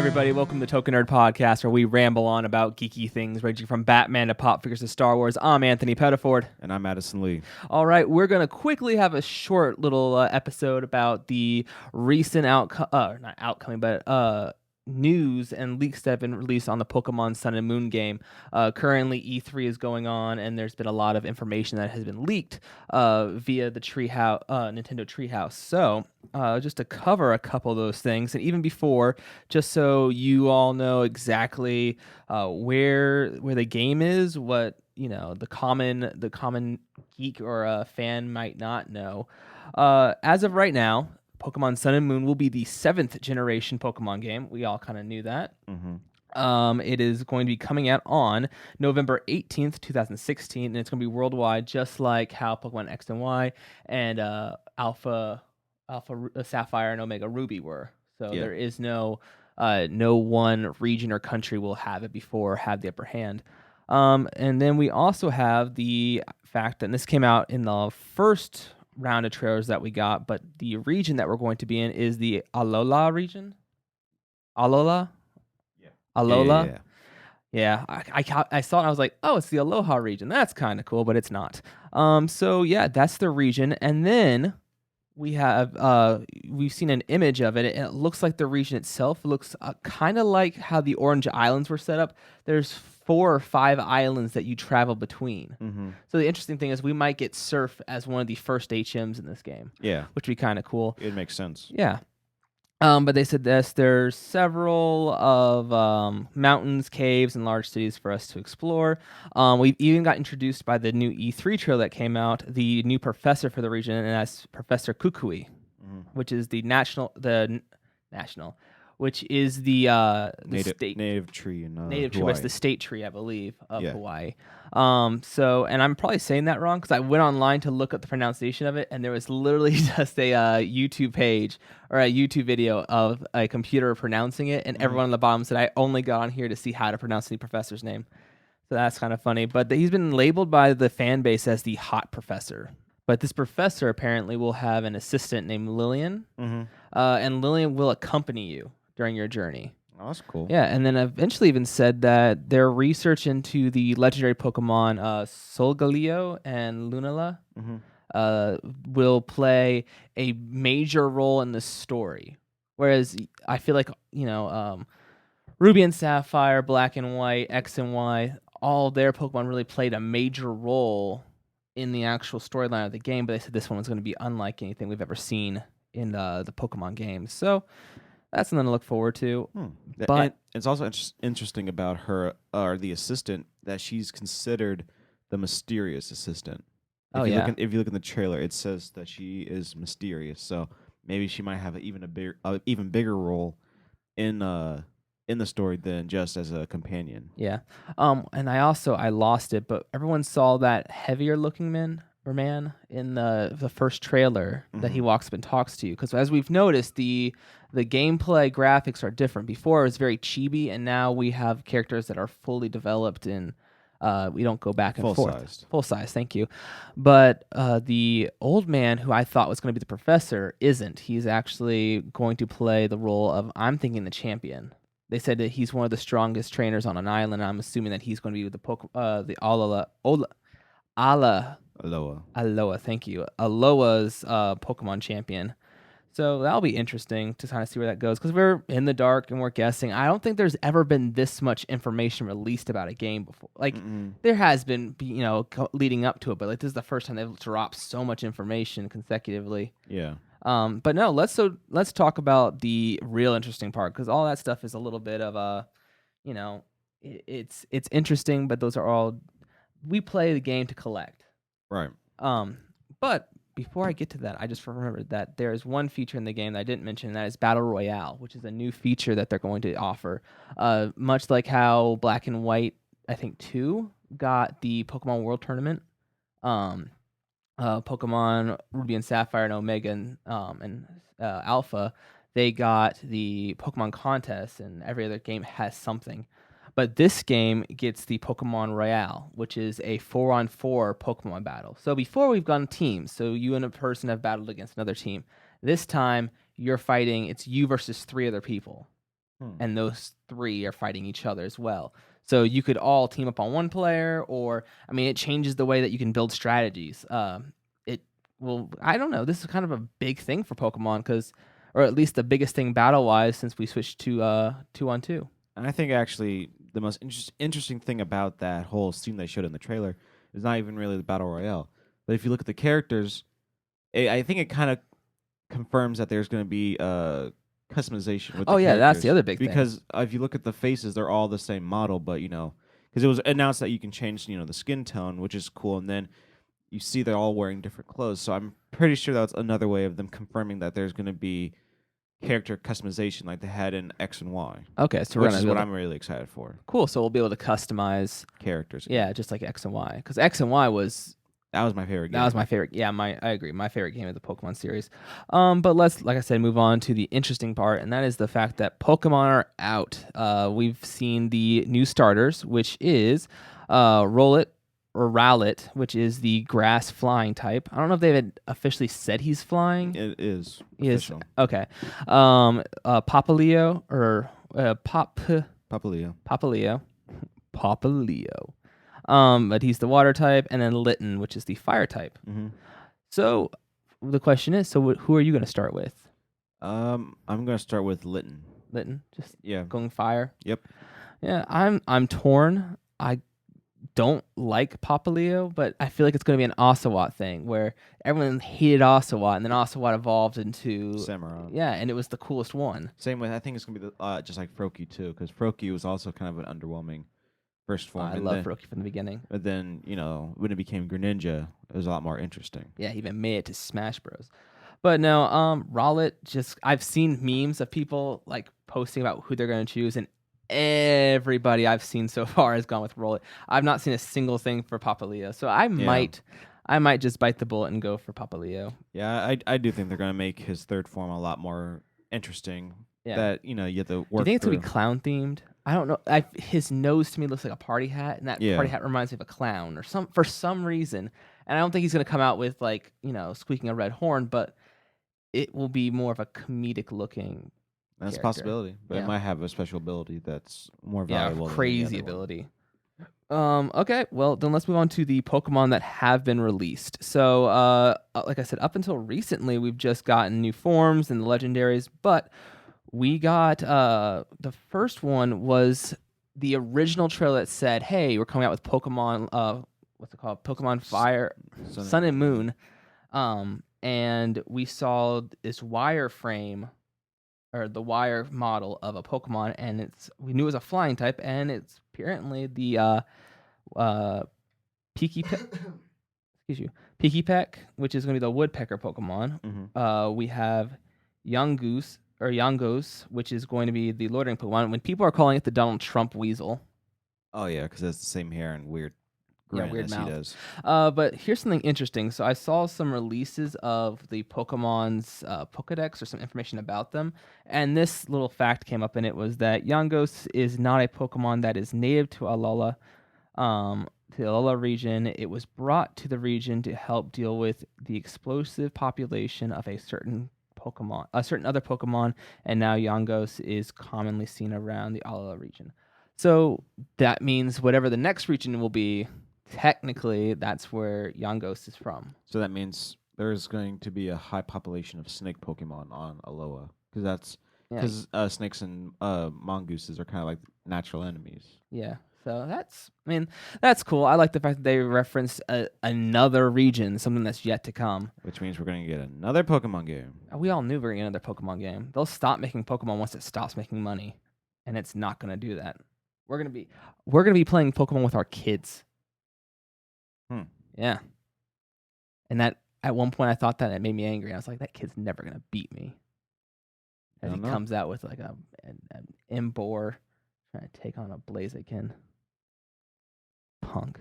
everybody, welcome to Token Nerd Podcast, where we ramble on about geeky things, ranging from Batman to pop figures to Star Wars. I'm Anthony Pettiford. And I'm Addison Lee. All right, we're going to quickly have a short little episode about the recent news and leaks that have been released on the Pokemon Sun and Moon game. Currently, E3 is going on, and there's been a lot of information that has been leaked via the Nintendo Treehouse. So, just to cover a couple of those things, and even before, just so you all know exactly where the game is, what the common geek or fan might not know. As of right now, Pokemon Sun and Moon will be the 7th generation Pokemon game. We all kind of knew that. Mm-hmm. It is going to be coming out on November 18th, 2016, and it's going to be worldwide, just like how Pokemon X and Y and Alpha Sapphire and Omega Ruby were. So there is no one region or country will have it before, have the upper hand. And then we also have the fact that this came out in the first round of trailers that we got, but the region that we're going to be in is the Alola region. Alola? Yeah. Alola? Yeah. I saw it and I was like, oh, it's the Aloha region. That's kind of cool, but it's not. So yeah, that's the region. And then we have we've seen an image of it, and it looks like the region itself looks kind of like how the Orange Islands were set up. There's 4 or 5 islands that you travel between. Mm-hmm. So the interesting thing is we might get Surf as one of the first HMs in this game. Yeah. Which would be kind of cool. It makes sense. Yeah. But they said there's several of mountains, caves, and large cities for us to explore. We've even got introduced by the new E3 trailer that came out, the new professor for the region, and that's Professor Kukui, which is the which is the native tree in native tree, Hawaii. it's the state tree, I believe, of Yeah. Hawaii. So, and I'm probably saying that wrong because I went online to look up the pronunciation of it, and there was literally just a YouTube page or a YouTube video of a computer pronouncing it, and everyone on the bottom said, I only got on here to see how to pronounce the professor's name. So that's kind of funny. But he's been labeled by the fan base as the hot professor. But this professor apparently will have an assistant named Lillian, and Lillian will accompany you during your journey. Oh, that's cool. Yeah, and then eventually even said that their research into the legendary Pokemon Solgaleo and Lunala will play a major role in the story. Whereas I feel like, Ruby and Sapphire, Black and White, X and Y, all their Pokemon really played a major role in the actual storyline of the game, but they said this one was going to be unlike anything we've ever seen in the Pokemon games. So that's something to look forward to. But and it's also interesting about her, or the assistant, that she's considered the mysterious assistant. If you look in the trailer, it says that she is mysterious. So maybe she might have even bigger role in the story than just as a companion. Yeah. And I lost it, but everyone saw that heavier looking man in the first trailer that he walks up and talks to you. Because as we've noticed, the gameplay graphics are different. Before it was very chibi, and now we have characters that are fully developed and we don't go back and forth. Full size, thank you. But the old man who I thought was going to be the professor isn't. He's actually going to play the role of, I'm thinking, the champion. They said that he's one of the strongest trainers on an island. I'm assuming that he's going to be with the Alola, thank you. Alola's Pokemon champion. So that'll be interesting to kind of see where that goes, because we're in the dark and we're guessing. I don't think there's ever been this much information released about a game before. Like, there has been, leading up to it, but like this is the first time they've dropped so much information consecutively. Yeah. But no, let's talk about the real interesting part, because all that stuff is a little bit of it's interesting, but those are all, we play the game to collect. Right. But before I get to that, I just remembered that there is one feature in the game that I didn't mention, and that is Battle Royale, which is a new feature that they're going to offer. Much like how Black and White, I think 2, got the Pokemon World Tournament. Pokemon Ruby and Sapphire and Omega and Alpha, they got the Pokemon contest, and every other game has something. But this game gets the Pokemon Royale, which is a 4-on-4 Pokemon battle. So before we've gone teams, so you and a person have battled against another team. This time you're fighting, it's you versus 3 other people. and those 3 are fighting each other as well. So you could all team up on one player, or it changes the way that you can build strategies. I don't know. This is kind of a big thing for Pokemon or at least the biggest thing battle-wise since we switched to 2-on-2. And I think actually the most interesting thing about that whole scene they showed in the trailer is not even really the battle royale, but if you look at the characters, I think it kind of confirms that there's going to be customization with the characters. That's the other big thing. Because if you look at the faces, they're all the same model, but because it was announced that you can change the skin tone, which is cool, and then you see they're all wearing different clothes. So I'm pretty sure that's another way of them confirming that there's going to be character customization like they had in X and Y. Okay, so which is what I'm really excited for. Cool, so we'll be able to customize characters. Yeah, just like X and Y, because X and Y was that was my favorite game. That was my favorite. Yeah, I agree. My favorite game of the Pokemon series. But let's, like I said, move on to the interesting part, and that is the fact that Pokemon are out. We've seen the new starters, which is Rowlet or Rowlet, which is the grass flying type. I don't know if they've officially said he's flying. It is. He official. Is. Okay. Papaleo or Papaleo. Papaleo. But he's the water type, and then Litten, which is the fire type. Mm-hmm. So the question is, who are you going to start with? I'm going to start with Litten. Litten, just yeah, going fire. Yep. Yeah, I'm torn. I don't like Papaleo, but I feel like it's going to be an Ocelot thing where everyone hated Ocelot, and then Ocelot evolved into Samurott. Yeah, and it was the coolest one. Same way, I think it's going to be just like Froakie too, because Froakie was also kind of an underwhelming first form. I love Froakie from the beginning. But then, when it became Greninja, it was a lot more interesting. Yeah, he even made it to Smash Bros. But no, Rowlet, I've seen memes of people like posting about who they're going to choose, and everybody I've seen so far has gone with Rowlet. I've not seen a single thing for Papaleo, so I might just bite the bullet and go for Papaleo. Yeah, I do think they're going to make his third form a lot more interesting. Yeah. That, you have to work. Do you think it's going to be clown themed? I don't know. His nose to me looks like a party hat, and that party hat reminds me of a clown for some reason. And I don't think he's going to come out with squeaking a red horn, but it will be more of a comedic looking. That's a possibility, but it might have a special ability that's more valuable. Yeah, crazy ability. Okay, well then let's move on to the Pokemon that have been released. So, like I said, up until recently, we've just gotten new forms and the legendaries, but we got the first one was the original trailer that said, "Hey, we're coming out with Pokemon. What's it called? Pokemon Fire, Sun and Moon." And we saw this wireframe, or the wire model of a Pokemon, and we knew it was a flying type, and it's apparently the Pikipek, which is going to be the woodpecker Pokemon. Mm-hmm. We have Yangos, which is going to be the loitering Pokemon. When people are calling it the Donald Trump weasel. Oh yeah, because it's the same hair and weird. Weird mouth. He does. But here's something interesting. So I saw some releases of the Pokemon's Pokedex, or some information about them, and this little fact came up in it was that Yangos is not a Pokemon that is native to Alola, the Alola region. It was brought to the region to help deal with the explosive population of a certain other Pokemon, and now Yangos is commonly seen around the Alola region. So that means whatever the next region will be, technically, that's where Yangos is from. So that means there's going to be a high population of snake Pokemon on Alola, because snakes and mongooses are kind of like natural enemies. Yeah, so that's cool. I like the fact that they referenced another region, something that's yet to come. Which means we're going to get another Pokemon game. We all knew we were going to get another Pokemon game. They'll stop making Pokemon once it stops making money, and it's not going to do that. We're gonna be playing Pokemon with our kids. Yeah. And that at one point I thought that it made me angry. I was like, that kid's never gonna beat me. As he comes out with like an Emboar trying to take on a Blaziken. Punk.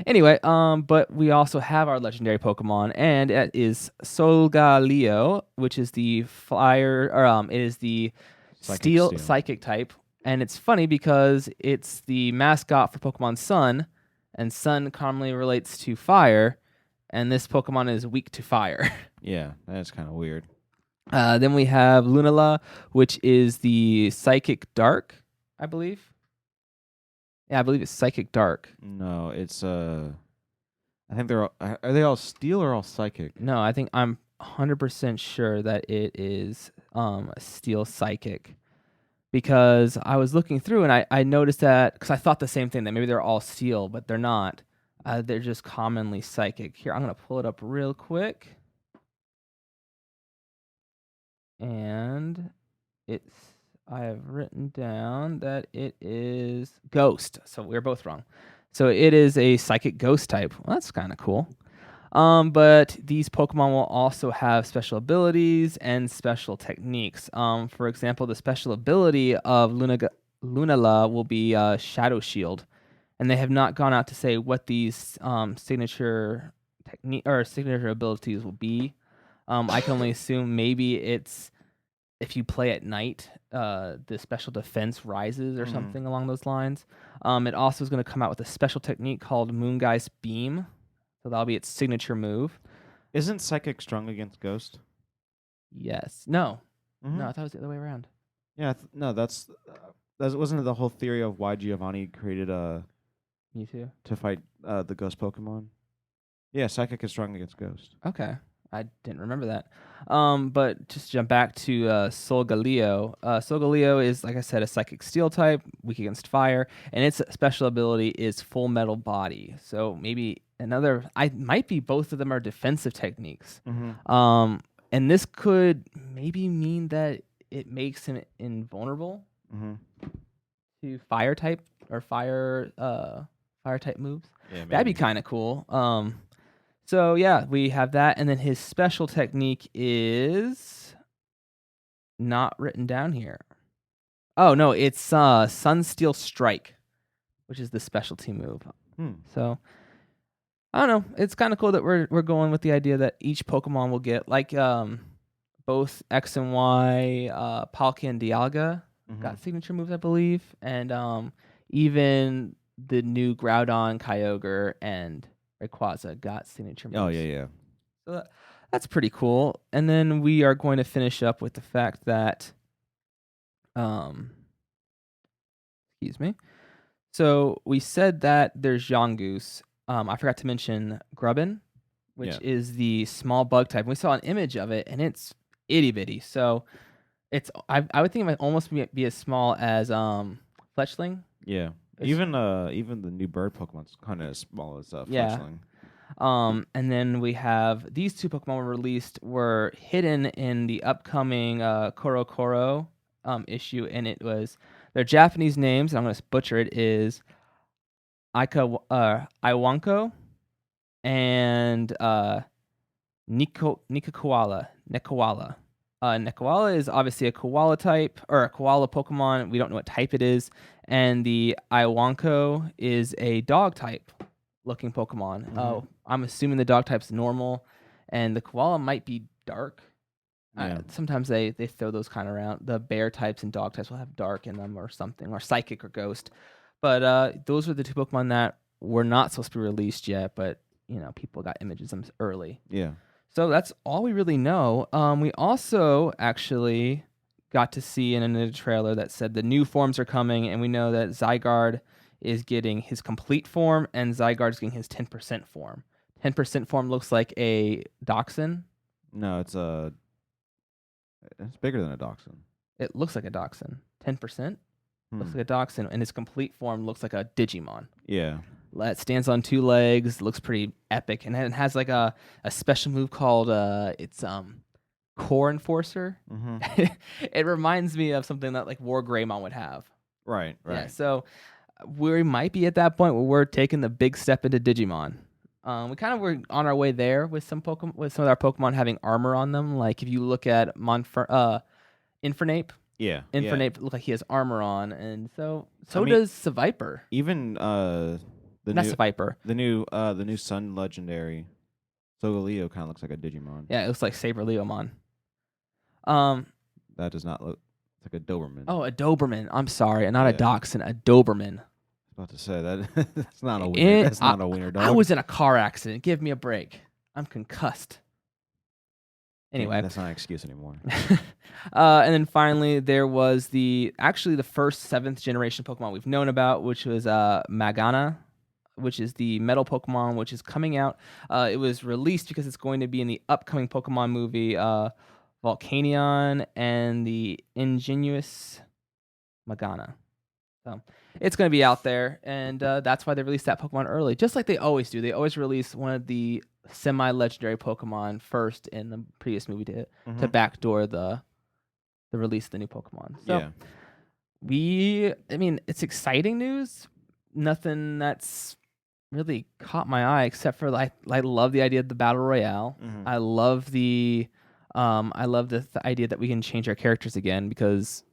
Anyway, but we also have our legendary Pokemon, and it is Solgaleo, which is the fire, or it is the steel psychic type. And it's funny because it's the mascot for Pokemon Sun, and Sun commonly relates to fire, and this Pokemon is weak to fire. Yeah, that's kind of weird. Then we have Lunala, which is the Psychic Dark, I believe. Yeah, I believe it's Psychic Dark. No, it's I think they're all, are they all steel or all psychic? No, I think I'm 100% sure that it is a Steel Psychic. Because I was looking through and I noticed that, because I thought the same thing, that maybe they're all steel, but they're not. They're just commonly psychic. Here, I'm going to pull it up real quick. And I have written down that it is Ghost. So we're both wrong. So it is a psychic ghost type. Well, that's kind of cool. But these Pokemon will also have special abilities and special techniques. For example, the special ability of Lunala will be Shadow Shield, and they have not gone out to say what these signature technique or signature abilities will be. I can only assume maybe it's if you play at night, the special defense rises or something along those lines. It also is going to come out with a special technique called Moongeist Beam. So that'll be its signature move. Isn't Psychic strong against Ghost? Yes. No. No, I thought it was the other way around. Yeah, no, that wasn't the whole theory of why Giovanni created Mewtwo to fight the Ghost Pokemon. Yeah, Psychic is strong against Ghost. Okay. I didn't remember that. But just jump back to Solgaleo. Solgaleo is, like I said, a Psychic Steel type, weak against fire, and its special ability is Full Metal Body. So maybe might be both of them are defensive techniques. And this could maybe mean that it makes him invulnerable to fire type or fire type moves. Yeah, that'd be kind of cool. So yeah, we have that, and then his special technique is not written down here. Oh no, it's Sunsteel Strike, which is the specialty move. So I don't know. It's kind of cool that we're going with the idea that each Pokemon will get like both X and Y, Palkia and Dialga got signature moves, I believe, and even the new Groudon, Kyogre, and Rayquaza got signature moves. Oh, yeah. So that's pretty cool. And then we are going to finish up with the fact that, excuse me. So we said that there's Yongoose. I forgot to mention Grubbin, which is the small bug type. We saw an image of it, and it's itty bitty. So I would think it might almost be as small as Fletchling. Yeah. Even the new bird Pokemon's kind of as small as Fletchling. And then we have these two Pokemon were hidden in the upcoming Koro issue, and it was their Japanese names. And I'm going to butcher it. Is Iwanko and Nekawala. Nekawala is obviously a koala type, or a koala Pokemon. We don't know what type it is. And the Iwanko is a dog type looking Pokemon. I'm assuming the dog type's normal, and the koala might be dark. Sometimes they throw those kind of around. The bear types and dog types will have dark in them or something, or psychic or ghost. But those were the two Pokemon that were not supposed to be released yet, but people got images of them early. Yeah. So that's all we really know. We also actually got to see in a trailer that said the new forms are coming, and we know that Zygarde is getting his complete form, and Zygarde's getting his 10% form. 10% form looks like a Dachshund. No, it's bigger than a Dachshund. It looks like a Dachshund. 10% looks like a Dachshund, and his complete form looks like a Digimon. Yeah. It stands on two legs, looks pretty epic, and it has like a special move called it's Core Enforcer. It reminds me of something that like War Greymon would have. Right. Yeah, so we might be at that point where we're taking the big step into Digimon. We kind of were on our way there with some Pokemon, with some of our Pokemon having armor on them. Like if you look at Infernape. Yeah. Infernape look like he has armor on, and so does Seviper. Even Seviper. The new Sun legendary Solgaleo kind of looks like a Digimon. Yeah, it looks like Saber Leomon. That does not look. It's like a Doberman. Oh, a Doberman. I'm sorry, not a Dachshund, a Doberman. I was about to say that. That's not a wiener. That's not a wiener dog. I was in a car accident. Give me a break. I'm concussed. Anyway, that's not an excuse anymore. And then finally, there was the first 7th generation Pokemon we've known about, which was Magana, which is the metal Pokemon, which is coming out. It was released because it's going to be in the upcoming Pokemon movie, Volcanion and the Ingenious Magana. So it's going to be out there, and that's why they released that Pokemon early, just like they always do. They always release one of the semi-legendary Pokemon first in the previous movie to backdoor the release of the new Pokemon. So it's exciting news. Nothing that's really caught my eye except for I love the idea of the battle royale. I love the idea that we can change our characters again because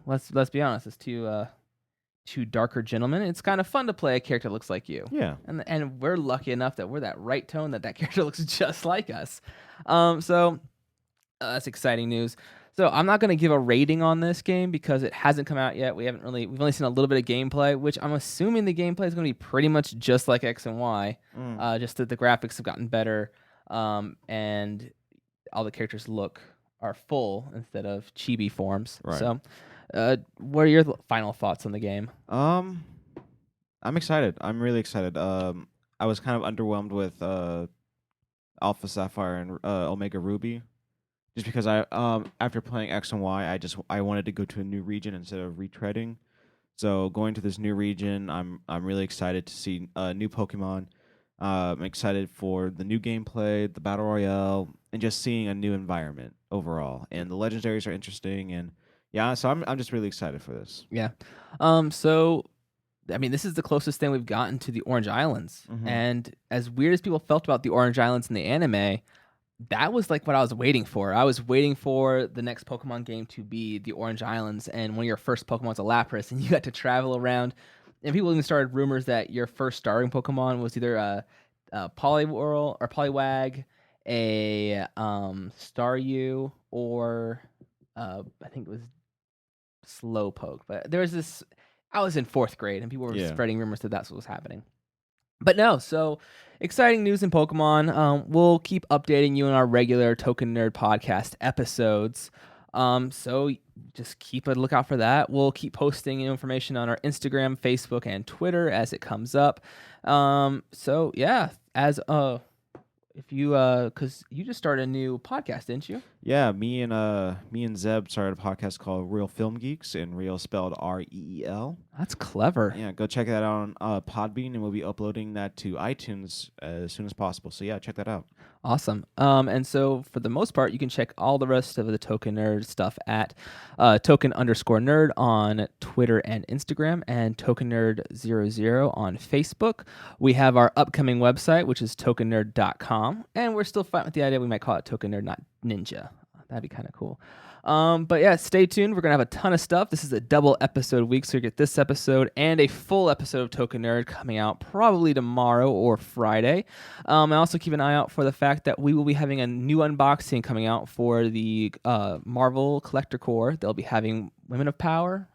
let's be honest, it's two darker gentlemen. It's kind of fun to play a character that looks like you. Yeah. And we're lucky enough that we're that right tone that character looks just like us. So that's exciting news. So I'm not going to give a rating on this game because it hasn't come out yet. We've only seen a little bit of gameplay, which I'm assuming the gameplay is going to be pretty much just like X and Y. Just that the graphics have gotten better, and all the characters are full instead of chibi forms. Right. So what are your final thoughts on the game? I'm excited. I'm really excited. I was kind of underwhelmed with Alpha Sapphire and Omega Ruby, just because I after playing X and Y, I wanted to go to a new region instead of retreading. So going to this new region, I'm really excited to see new Pokemon. I'm excited for the new gameplay, the battle royale, and just seeing a new environment overall. And the legendaries are interesting, and so I'm just really excited for this. Yeah. So, this is the closest thing we've gotten to the Orange Islands. And as weird as people felt about the Orange Islands in the anime, that was like what I was waiting for. I was waiting for the next Pokemon game to be the Orange Islands, and one of your first Pokemon was a Lapras, and you got to travel around. And people even started rumors that your first starting Pokemon was either a Poliwhirl or Poliwag, a Staryu, or I think it was Slowpoke. But there was this. I was in 4th grade, and people were spreading rumors that that's what was happening. But no, so exciting news in Pokemon. We'll keep updating you on our regular Token Nerd podcast episodes. So just keep a lookout for that. We'll keep posting information on our Instagram, Facebook, and Twitter as it comes up. So yeah, if you because you just started a new podcast, didn't you? Yeah, me and Zeb started a podcast called Real Film Geeks, and Real spelled REEL. That's clever. Yeah, go check that out on Podbean, and we'll be uploading that to iTunes as soon as possible. So yeah, check that out. Awesome. And so for the most part, you can check all the rest of the Token Nerd stuff at token_nerd on Twitter and Instagram, and tokennerd00 on Facebook. We have our upcoming website, which is tokennerd.com, and we're still fighting with the idea we might call it Token Nerd, not Ninja. That'd be kind of cool. But yeah, stay tuned. We're going to have a ton of stuff. This is a double episode week, so you get this episode and a full episode of Token Nerd coming out probably tomorrow or Friday. And also keep an eye out for the fact that we will be having a new unboxing coming out for the Marvel Collector Core. They'll be having Women of Power,